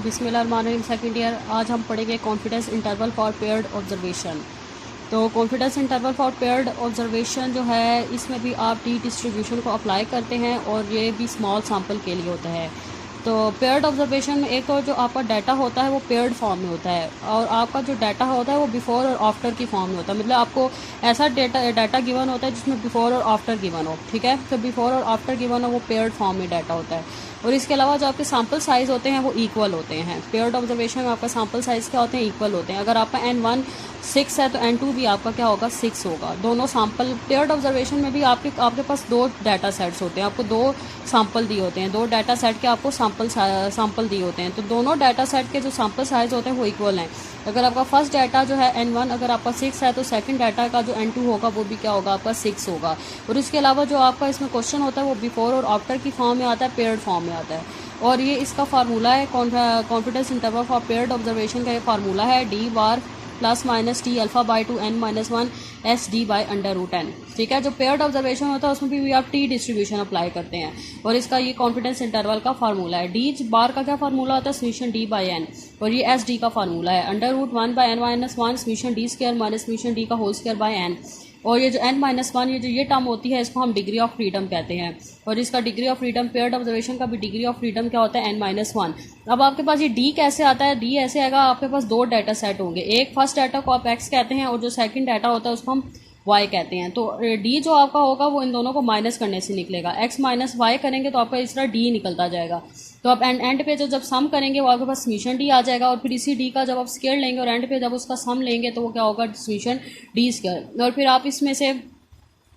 बिस्मिल्लाहिर्रहमानिर्रहीम second year. आज हम पढ़ेंगे confidence interval for paired observation. तो confidence interval for paired observation जो है, इसमें भी आप टी डिस्ट्रीब्यूशन को अप्लाई करते हैं और ये भी स्मॉल सैम्पल के लिए होता है। तो पेयर्ड ऑब्जर्वेशन में एक तो जो आपका डाटा होता है वो पेयर्ड फॉर्म में होता है, और आपका जो डाटा होता है वो बिफोर और आफ्टर की फॉर्म में होता है। मतलब आपको ऐसा डाटा गिवन होता है जिसमें बिफोर और आफ्टर गिवन हो, ठीक है। तो बिफोर और आफ्टर गिवन हो वो पेयर्ड फॉर्म में डाटा होता है। और इसके अलावा जो आपके सैम्पल साइज़ होते हैं वो इक्वल होते हैं। पेयर्ड ऑब्जर्वेशन में आपका सैम्पल साइज़ क्या होते हैं, इक्वल होते हैं। अगर आपका N1 6 है तो N2 भी आपका क्या होगा, 6 होगा। दोनों सैम्पल पेयर्ड ऑब्जर्वेशन में भी आपके पास दो डाटा सेट्स होते हैं, आपको दो सैम्पल दिए होते हैं, दो डाटा सेट के आपको सैम्पल दिए होते हैं। तो दोनों डाटा सेट के जो सैम्पल साइज़ होते हैं वो इक्वल हैं। अगर आपका फर्स्ट डाटा जो है N1 अगर आपका 6 है तो सेकंड डाटा का जो N2 होगा वो भी क्या होगा, आपका 6 होगा। और इसके अलावा जो आपका इसमें क्वेश्चन होता है वो बिफोर और आफ्टर की फॉर्म में आता है, पेयर्ड फॉर्म में आता है। और ये इसका फार्मूला है, confidence interval for paired observation का ये फार्मूला है D bar plus minus T alpha by two N minus one S D by under root N. ठीक है, जो पेयर्ड ऑब्जर्वेशन होता है उसमें भी आप टी डिस्ट्रीब्यूशन अप्लाई करते हैं, और इसका ये कॉन्फिडेंस इंटरवल का फार्मूला है। डी बार का क्या फार्मूला होता है, समीशन डी बाई एन, और ये एस डी का फार्मूला है under root one by n minus one summation D square minus summation D का होल स्क्वायर बाई एन। और ये जो n माइनस वन ये टर्म होती है इसको हम डिग्री ऑफ फ्रीडम कहते हैं, और इसका degree of freedom paired observation का भी डिग्री ऑफ फ्रीडम क्या होता है, n माइनस वन। अब आपके पास ये d कैसे आता है, d ऐसे आएगा, आपके पास दो डाटा सेट होंगे, एक फर्स्ट डाटा को आप x कहते हैं और जो सेकंड डाटा होता है उसको हम y कहते हैं। तो d जो आपका होगा वो इन दोनों को माइनस करने से निकलेगा, x माइनस वाई करेंगे तो आपका इस तरह d निकलता जाएगा। तो आप एंड पे जब सम करेंगे वो आपके पास समीशन डी आ जाएगा, और फिर इसी डी का जब आप स्क्वायर लेंगे और एंड पे जब उसका सम लेंगे तो वो क्या होगा, समीशन डी स्क्वायर। और फिर आप इसमें से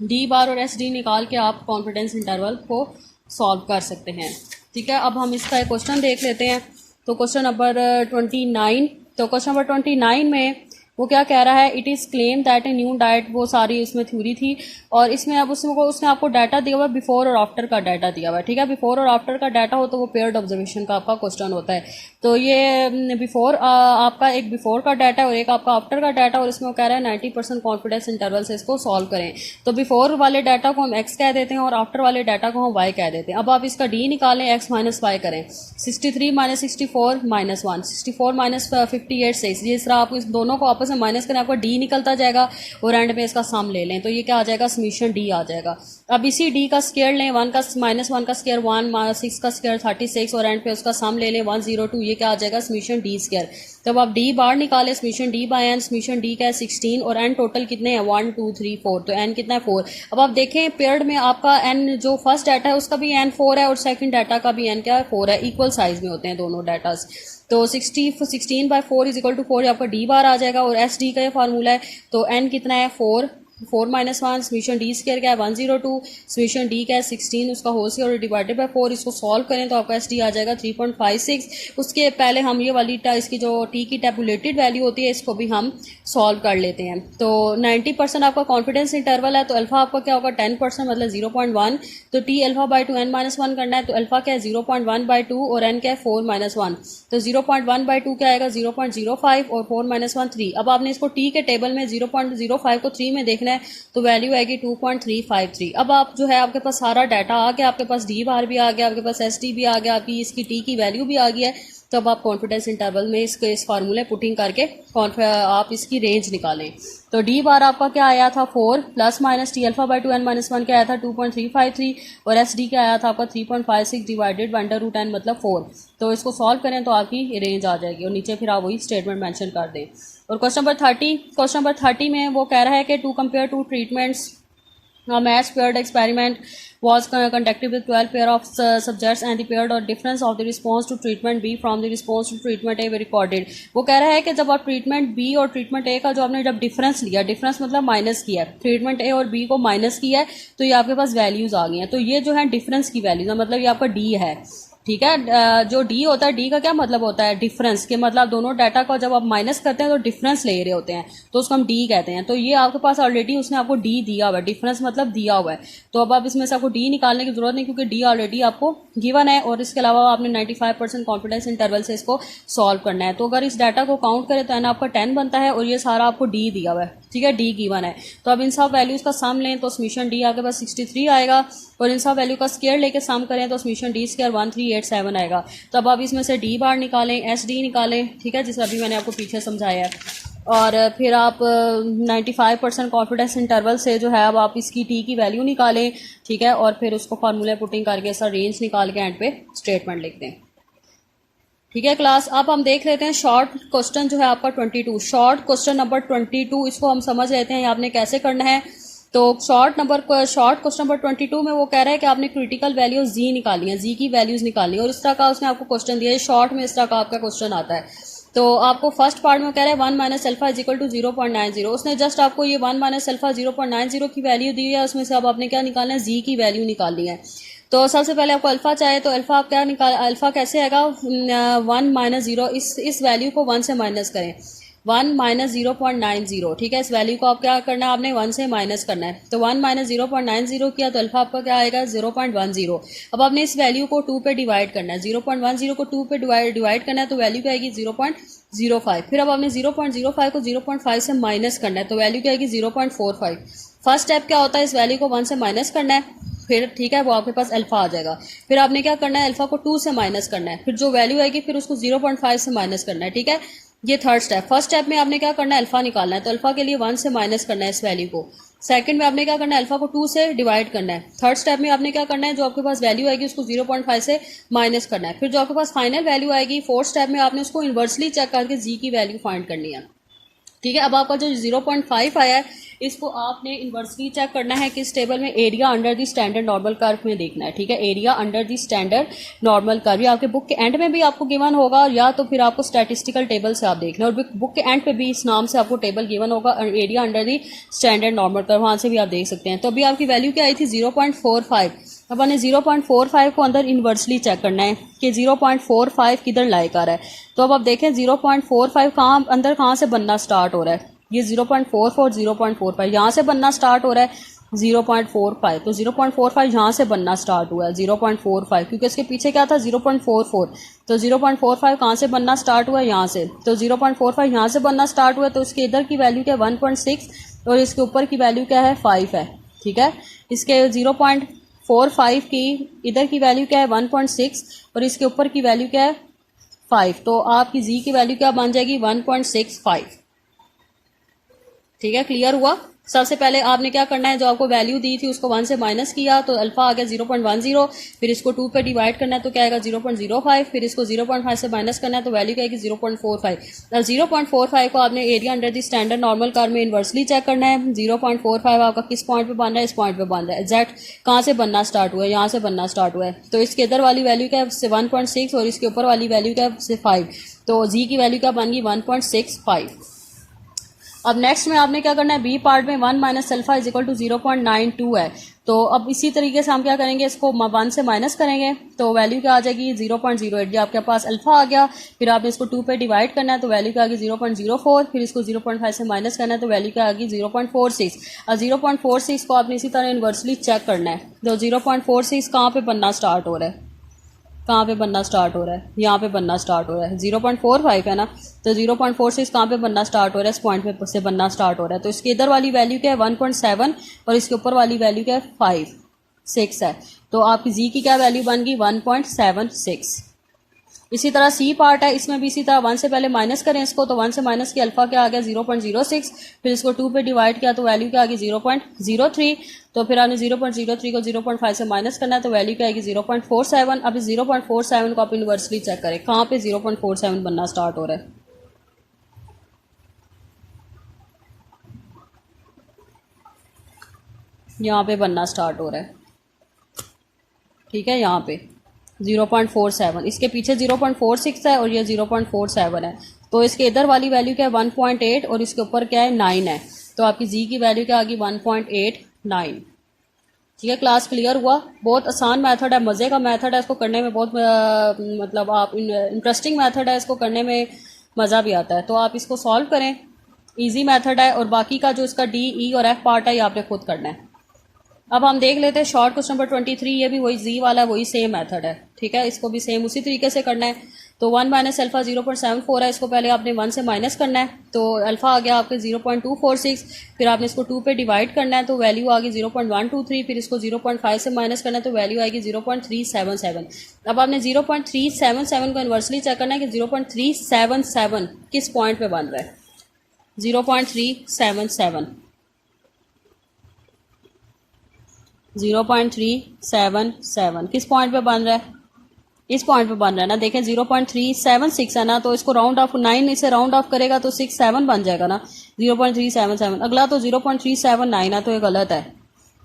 डी बार और एस डी निकाल के आप कॉन्फिडेंस इंटरवल को सॉल्व कर सकते हैं। ठीक है, अब हम इसका एक क्वेश्चन देख लेते हैं। तो क्वेश्चन नंबर 29, तो क्वेश्चन नंबर 29 में वो क्या कह रहा है, it is claim that a new diet, वो सारी उसमें थ्योरी थी, और इसमें अब उसने आपको डाटा दिया हुआ है, बिफोर और आफ्टर का डाटा दिया हुआ है। ठीक है, बिफोर और आफ्टर का डाटा हो तो वो पेयर्ड ऑब्जर्वेशन का आपका क्वेश्चन होता है। तो ये बिफोर आपका एक बिफोर का डाटा और एक आपका आफ्टर का डाटा, और इसमें वो कह रहा है 90% कॉन्फिडेंस इंटरवल से इसको सॉल्व करें। तो बिफोर वाले डाटा को हम एक्स कह देते हैं और आफ्टर वाले डाटा को हम वाई कह देते हैं। अब आप इसका डी निकालें, एक्स माइनस वाई करें, 63 माइनस 64 माइनस 1, 64 माइनस 58 6, जिस तरह आप इस दोनों को आपस में माइनस करें आपका डी निकलता जाएगा, और एंड में इसका सम ले लें तो ये क्या आ जाएगा, समीशन डी आ जाएगा। अब इसी डी का स्क्वायर लें, 1 का माइनस 1 का स्क्वायर 1, 6 का स्क्वायर 36, और एंड पे उसका सम ले लें 102, ये क्या आ जाएगा, समीशन डी स्क्वायर। तब आप डी बार निकालें, summation D by n, summation D का है 16, और एन टोटल कितने हैं, 1 2 3 4, तो एन कितना है 4। अब आप देखें पेयर्ड में आपका एन जो फर्स्ट डाटा है उसका भी एन 4 है और सेकंड डाटा का भी एन क्या है, 4 है, इक्वल साइज में होते हैं दोनों डाटाज। तो 16 बाई 4 इज इक्वल टू 4 आपका डी बार आ जाएगा, और एस डी का ये फार्मूला है। तो एन कितना है 4 माइनस 1, समीशन डी स्क्वायर क्या है 102, समीशन डी का है 16, उसका होल स्क्वायर डिवाइडेड बाय 4, इसको सॉल्व करें तो आपका एस डी आ जाएगा 3.56। उसके पहले हम ये वाली इसकी जो टी की टेबुलेटेड वैल्यू होती है इसको भी हम सॉल्व कर लेते हैं। तो 90% आपका कॉन्फिडेंस इंटरवल है, तो अल्फा आपका क्या होगा 10% मतलब 0.1। तो t alpha by two N minus one करना है, तो अल्फा क्या है 0.1 बाई टू और एन क्या है 4 माइनस 1, तो 0.1 बाई टू क्या आएगा 0.05 और 4 माइनस 1 3। अब आपने इसको टी के टेबल में 0.05 को 3 में देखना है तो वैल्यू आएगी 2.353। अब आप जो है आपके पास सारा डाटा आ गया, आपके पास डी बार भी आ गया, आपके पास एस डी भी आ गया, आपकी इसकी टी की वैल्यू भी आ गई है। तो अब आप कॉन्फिडेंस इंटरवल में इस फार्मूले पुटिंग करके आप इसकी रेंज निकालें। तो डी बार आपका क्या आया था 4 plus minus T alpha by two N minus 1 क्या आया था 2.353, और एस डी क्या आया था आपका 3.56 divided by under root n मतलब 4। तो इसको सॉल्व करें तो आपकी रेंज आ जाएगी, और नीचे फिर आप वही स्टेटमेंट मेंशन कर दें। और क्वेश्चन नंबर 30 में वो कह रहा है कि to compare two treatments a matched paired experiment was conducted with 12 pair of subjects and the paired or difference of the response to treatment B from the response to treatment A were recorded। वो कह रहा है कि जब आप treatment B और treatment A का जो आपने जब डिफरेंस लिया, डिफरेंस मतलब माइनस किया है, ट्रीटमेंट A और B को माइनस किया है, तो ये आपके पास वैल्यूज आ गई हैं। तो ये जो है डिफरेंस की वैल्यूज है, मतलब ये आपका D है। ठीक है, जो डी होता है, डी का क्या मतलब होता है, डिफरेंस के मतलब दोनों डाटा का जब आप माइनस करते हैं तो डिफरेंस ले रहे होते हैं, तो उसको हम डी कहते हैं। तो ये आपके पास ऑलरेडी उसने आपको डी दिया हुआ है, डिफरेंस मतलब दिया हुआ है, तो अब आप इसमें से आपको डी निकालने की जरूरत नहीं क्योंकि डी ऑलरेडी आपको गिवन है, और इसके अलावा आपने 95% कॉन्फिडेंस इंटरवल से इसको सॉल्व करना है। तो अगर इस डाटा को काउंट करें तो एन आपका 10 बनता है, और ये सारा आपको डी दिया हुआ है। ठीक है, डी गिवन है, तो अब इन सब वैल्यूज का सम लें तो समीशन डी आपके पास 63 आएगा, और इन सब वैल्यू का स्क्वायर लेके सम करें तो समीशन डी स्क्वायर 0.87 आएगा। तो अब आप इसमें से डी बार निकालें, एस डी निकालें, ठीक है, जिसे अभी मैंने आपको पीछे समझाया है। और फिर आप 95% कॉन्फिडेंस इंटरवल से जो है अब आप इसकी टी की वैल्यू निकालें, ठीक है, और फिर उसको फार्मूला पुटिंग करके ऐसा रेंज निकाल के एंड पे स्टेटमेंट लिख दें। ठीक है क्लास, अब हम देख लेते हैं शॉर्ट क्वेश्चन जो है आपका 22, शॉर्ट क्वेश्चन नंबर 22, इसको हम समझ लेते हैं आपने कैसे करना है। तो शॉर्ट क्वेश्चन नंबर 22 में वो कह रहा है कि आपने क्रिटिकल वैल्यूज जी निकाली है, जी की वैल्यूज निकाली है, और इस तरह का उसने आपको क्वेश्चन दिया है। शॉर्ट में इस तरह का आपका क्वेश्चन आता है। तो आपको फर्स्ट पार्ट में कह रहा है 1 minus alpha is equal to 0.90, उसने जस्ट आपको ये 1 माइनस अल्फा 0.90 की वैल्यू दी है, उसमें से अब आपने क्या निकालना है, जी की वैल्यू निकालनी है। तो सबसे पहले आपको अल्फा चाहिए, तो अल्फा आप क्या अल्फा कैसे आएगा, 1 माइनस 0, इस वैल्यू को 1 से माइनस करें, 1 माइनस 0.90, ठीक है, इस वैल्यू को आप क्या करना है, आपने 1 से माइनस करना है। तो 1 माइनस 0.90 किया तो अल्फा आपका क्या आएगा, 0.10। अब आपने इस वैल्यू को 2 पे डिवाइड करना है, 0.10 को 2 पे डिवाइड करना है, तो वैल्यू क्या आएगी 0.05। फिर अब आपने 0.05 को 0.5 से माइनस करना है, तो वैल्यू क्या आएगी 0.45। फर्स्ट स्टेप क्या होता है, इस वैल्यू को 1 से माइनस करना है, फिर ठीक है वो आपके पास अल्फा आ जाएगा। फिर आपने क्या करना है, अल्फा को 2 से माइनस करना है, फिर जो वैल्यू आएगी फिर उसको 0.5 से माइनस करना है, ठीक है, ये थर्ड स्टेप। फर्स्ट स्टेप में आपने क्या करना है, अल्फा निकालना है, तो अल्फा के लिए 1 से माइनस करना है इस वैल्यू को। सेकंड में आपने क्या करना है, अल्फा को 2 से डिवाइड करना है। थर्ड स्टेप में आपने क्या करना है, जो आपके पास वैल्यू आएगी उसको 0.5 से माइनस करना है। फिर जो आपके पास फाइनल वैल्यू आएगी फोर्थ स्टेप में आपने उसको इन्वर्सली चेक करके जी की वैल्यू फाइंड करनी है। ठीक है, अब आपका जो 0.5 आया है इसको आपने इन्वर्सली चेक करना है किस टेबल में, area under the standard normal curve में देखना है। ठीक है, area under the standard normal curve, या आपके बुक के एंड में भी आपको गिवन होगा, या तो फिर आपको स्टैटिस्टिकल टेबल से आप देखना है, और बुक के एंड पे भी इस नाम से आपको टेबल गिवन होगा, area under the standard normal curve, वहां से भी आप देख सकते हैं। तो अभी आपकी वैल्यू क्या आई थी 0.45। अब हमने 0.45 को अंदर इन्वर्सली चेक करना है कि 0.45 किधर लाई कर है। तो अब आप देखें 0.45 कहाँ से बनना स्टार्ट हो रहा है, ये 0.44 0.45 यहाँ से बनना स्टार्ट हो रहा है 0.45, तो 0.45 यहाँ से बनना स्टार्ट हुआ है 0.45, क्योंकि इसके पीछे क्या था 0.44, तो 0.45 कहाँ से बनना स्टार्ट हुआ है, यहाँ से। तो 0.45 यहाँ से बनना स्टार्ट हुआ है, तो इसके इधर की वैल्यू क्या है 1.6 और इसके ऊपर की वैल्यू क्या है 5 है। ठीक है, इसके 0.45 की इधर की वैल्यू क्या है 1.6 और इसके ऊपर की वैल्यू क्या है 5, तो आपकी जी की वैल्यू क्या बन जाएगी 1.65। ठीक है, क्लियर हुआ। सबसे पहले आपने क्या करना है, जो आपको वैल्यू दी थी उसको 1 से माइनस किया, तो अल्फा आ गया 0.10, फिर इसको 2 पे डिवाइड करना है तो क्या आएगा 0.05, फिर इसको 0.5 से माइनस करना है तो वैल्यू क्या आएगी 0.45। अब 0.45 को आपने area under the standard normal curve में इन्वर्सली चेक करना है। 0.45 आपका किस पॉइंट पे बन रहा है, इस पॉइंट पे बन रहा है, एग्जैक्ट कहाँ से बनना स्टार्ट हुआ है, यहाँ से बनना स्टार्ट हुआ है। तो इसके इधर वाली वैल्यू क्या है 1.6 और इसके ऊपर वाली वैल्यू क्या है 5, तो जी की वैल्यू क्या बन गई 1.65। अब नेक्स्ट में आपने क्या करना है, बी पार्ट में 1 minus alpha is equal to 0.92 है। तो अब इसी तरीके से हम क्या करेंगे, इसको 1 से माइनस करेंगे तो वैल्यू क्या आ जाएगी 0.08, जो आपके पास अल्फा आ गया। फिर आपने इसको 2 पे डिवाइड करना है तो वैल्यू क्या आ गई 0.04, फिर इसको 0.5 से माइनस करना है तो वैल्यू क्या आ गई 0.46। और 0.46 को आपने इसी तरह इन्वर्सली चेक करना है। तो 0.46 कहाँ पे बनना स्टार्ट हो रहा है, कहाँ पे बनना स्टार्ट हो रहा है, यहाँ पे बनना स्टार्ट हो रहा है, 0.45 है ना, तो 0.46 कहाँ पे बनना स्टार्ट हो रहा है, इस पॉइंट पे से बनना स्टार्ट हो रहा है। तो इसके इधर वाली वैल्यू क्या है 1.7 और इसके ऊपर वाली वैल्यू क्या है 6 है, तो आपकी जी की क्या वैल्यू बन गई 1.76। इसी तरह सी पार्ट है, इसमें भी इसी तरह 1 से पहले माइनस करें इसको, तो 1 से माइनस की अल्फा क्या आ गया 0.06, फिर इसको 2 पे डिवाइड किया तो वैल्यू क्या आ गई 0.03, तो फिर आपने 0.03 को 0.5 से माइनस करना है तो वैल्यू क्या आएगी 0.47। अब इस 0.47 को आप इन्वर्सली चेक करें, कहाँ पे 0.47 बनना स्टार्ट हो रहा है, यहाँ पे बनना स्टार्ट हो रहा है। ठीक है, यहाँ पे 0.47, इसके पीछे 0.46 है और ये 0.47 है, तो इसके इधर वाली वैल्यू क्या है 1.8 और इसके ऊपर क्या है 9 है, तो आपकी जी की वैल्यू क्या आ गई 1.89। ठीक है, क्लास क्लियर हुआ। बहुत आसान मेथड है, मज़े का मेथड है, इसको करने में बहुत मतलब आप इंटरेस्टिंग मेथड है, इसको करने में मज़ा भी आता है। तो आप इसको सॉल्व करें, इजी मेथड है, और बाकी का जो इसका डी ई और एफ पार्ट है ये आपने खुद करना है। अब हम देख लेते हैं शॉर्ट क्वेश्चन नंबर 23, ये भी वही जी वाला वही सेम मेथड है। ठीक है, इसको भी सेम उसी तरीके से करना है। तो 1 माइनस अल्फ़ा 0.74 है, इसको पहले आपने 1 से माइनस करना है, तो अल्फ़ा आ गया आपके 0.246, फिर आपने इसको 2 पे डिवाइड करना है तो वैल्यू आ गई 0.123, फिर इसको 0.5 से माइनस करना है तो वैल्यू आएगी 0.377। अब आपने 0.377 को इन्वर्सली चेक करना है कि 0.377 किस पॉइंट पे बन रहा है। 0.377 किस पॉइंट पे बन रहा है, इस पॉइंट पे बन रहा है ना। देखें 0.376 है ना, तो इसको राउंड ऑफ 9 इसे राउंड ऑफ करेगा तो 67 बन जाएगा ना। 0.377 अगला तो 0.379 है, तो ये गलत है,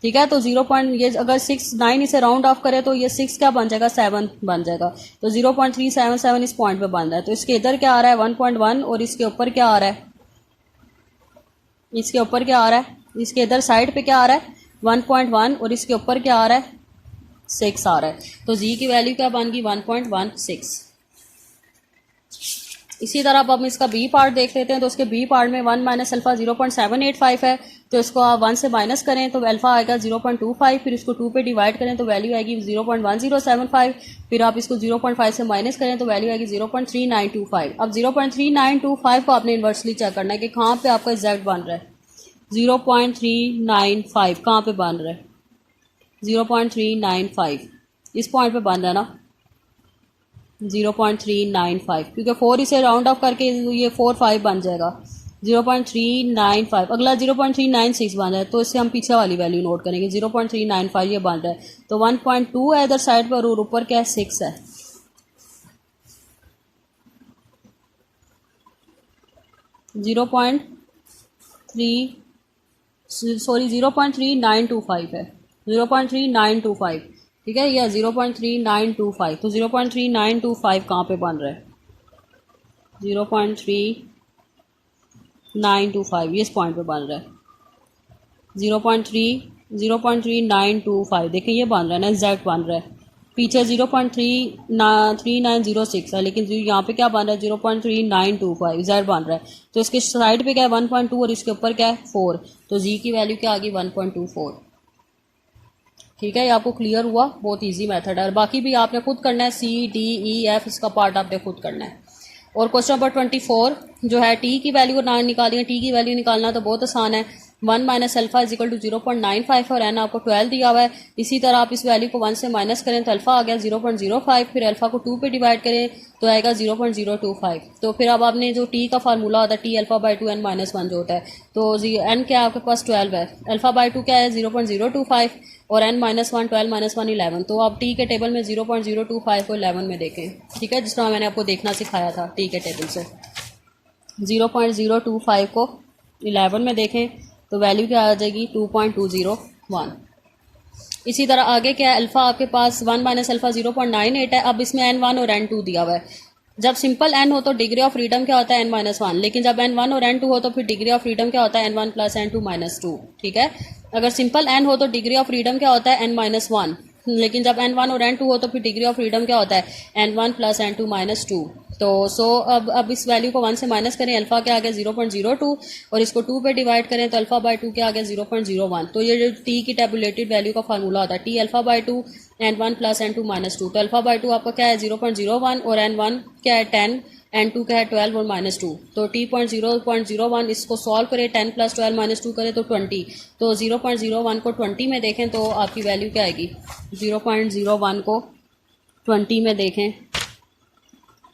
ठीक है। तो 0. ये अगर 69 इसे राउंड ऑफ करे तो ये 6 क्या बन जाएगा, 7 बन जाएगा। तो 0.377 इस पॉइंट पे बन रहा है। तो इसके इधर क्या आ रहा है 1.1 और इसके ऊपर क्या आ रहा है, इसके ऊपर क्या आ रहा है, इसके इधर साइड पे क्या आ रहा है 1.1 और इसके ऊपर क्या आ रहा है 6 आ रहा है। तो जी की वैल्यू क्या बन गई 1.16। इसी तरह अब हम इसका बी पार्ट देख लेते हैं। तो उसके बी पार्ट में 1 माइनस अल्फा 0.785 है, तो इसको आप 1 से माइनस करें तो अल्फा आएगा 0.25, फिर इसको 2 पे डिवाइड करें तो वैल्यू आएगी 0.1075, फिर आप इसको 0.5 से माइनस करें तो वैल्यू आएगी 0.3925। अब 0.3925 को आपने इन्वर्सली चेक करना है कि कहाँ पे आपका एग्जैक्ट बन रहा है। 0.395 कहाँ पे बन रहा है, 0.395 इस पॉइंट पे बन रहा है ना, 0.395, क्योंकि 4 इसे राउंड ऑफ करके ये 45 बन जाएगा। 0.395 अगला 0.396 बन रहा है, तो इससे हम पीछे वाली वैल्यू नोट करेंगे। 0.395 ये बन रहा है, तो 1.2 है इधर साइड पर और ऊपर क्या है 6 है। 0.3925 है, 0.3925, ठीक है, या 0.3925। तो 0.3925 कहाँ पे बन रहा है, 0.3925 ये इस पॉइंट पे बन रहा है। 0.3925 देखिए ये बन रहा है ना, एग्जैक्ट बन रहा है। पीछे 0.3906 है, लेकिन यहाँ पे क्या बन रहा है 0.3925 एग्जैक्ट बन रहा है। तो इसके साइड पे क्या है 1.2 और इसके ऊपर क्या है 4, तो जी की वैल्यू क्या आ गई 1.24। ठीक है, ये आपको क्लियर हुआ, बहुत इजी मेथड है। और बाकी भी आपने खुद करना है, सी डी ई एफ इसका पार्ट आपने खुद करना है। और क्वेश्चन नंबर 24 जो है टी की वैल्यू ना निकाली है, टी की वैल्यू निकालना तो बहुत आसान है। 1 minus alpha is equal to 0.95 और एन आपको 12 दिया हुआ है। इसी तरह आप इस वैल्यू को 1 से माइनस करें तो अल्फा आ गया 0.05, फिर अल्फा को 2 पे डिवाइड करें तो आएगा 0.025। तो फिर अब आपने जो टी का फार्मूला होता है t alpha by 2 n minus 1 जो होता है, तो एन क्या आपके पास 12 है, अल्फा बाई 2 क्या है 0.025 और n माइनस 1 12 माइनस 1 11। तो आप टी के टेबल में 0.025 को 11 में देखें, ठीक है, जिस तरह मैंने आपको देखना सिखाया था टी के टेबल से। 0.025 को 11 में देखें तो वैल्यू क्या आ जाएगी 2.201। इसी तरह आगे क्या है, अल्फा आपके पास 1 माइनस अल्फा 0.98 है। अब इसमें n1 और n2 दिया हुआ है। जब सिंपल n हो तो डिग्री ऑफ फ्रीडम क्या होता है n-1, लेकिन जब n1 और n2 हो तो फिर डिग्री ऑफ फ्रीडम क्या होता है n1 प्लस n2 माइनस 2, ठीक है। अगर सिंपल n हो तो डिग्री ऑफ फ्रीडम क्या होता है n-1, लेकिन जब n1 और n2 हो तो फिर डिग्री ऑफ फ्रीडम क्या होता है n1 प्लस n2 माइनस 2। तो अब इस वैल्यू को 1 से माइनस करें, अल्फा क्या आ गया 0.02 और इसको 2 पे डिवाइड करें तो अल्फा बाई 2 क्या आ गया 0.01। तो ये जो टी की टेबुलेटेड वैल्यू का फार्मूला होता है t alpha by 2 n1 plus n2 minus 2। तो अल्फा बाई 2 आपका क्या है 0.01 और n1 क्या है 10, n2 क्या है 12 और माइनस 2। तो t.0.01 इसको सॉल्व करें, 10 प्लस 12 माइनस 2 करें तो 20। तो 0.01 को 20 में देखें तो आपकी वैल्यू क्या आएगी, 0.01 को 20 में देखें,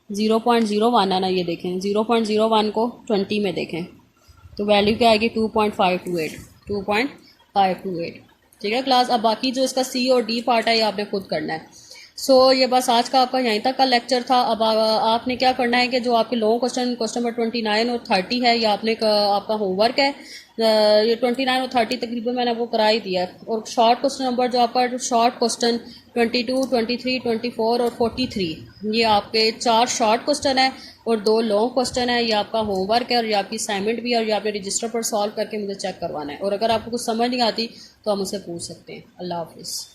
0.01 है ना, ये देखें 0.01 को 20 में देखें तो वैल्यू क्या आएगी 2.528, ठीक है क्लास। अब बाकी जो इसका सी और डी पार्ट है ये आपने खुद करना है। ये बस आज का आपका यहीं तक का लेक्चर था। अब आपने क्या करना है कि जो आपके लॉन्ग क्वेश्चन नंबर 29 और 30 है ये आपने आपका होमवर्क है। ये 29 और 30 तकरीबन मैंने आपको करा ही दिया है। और शॉर्ट क्वेश्चन नंबर जो आपका शॉर्ट क्वेश्चन 22, 23, 24 और 43 ये आपके 4 शॉर्ट क्वेश्चन है और 2 लॉन्ग क्वेश्चन है। ये आपका होमवर्क है और ये आपकी असाइनमेंट भी है और ये आपने रजिस्टर पर सॉल्व करके मुझे चेक करवाना है। और अगर आपको कुछ समझ नहीं आती तो आप मुझसे पूछ सकते हैं। अल्लाह हाफिज़।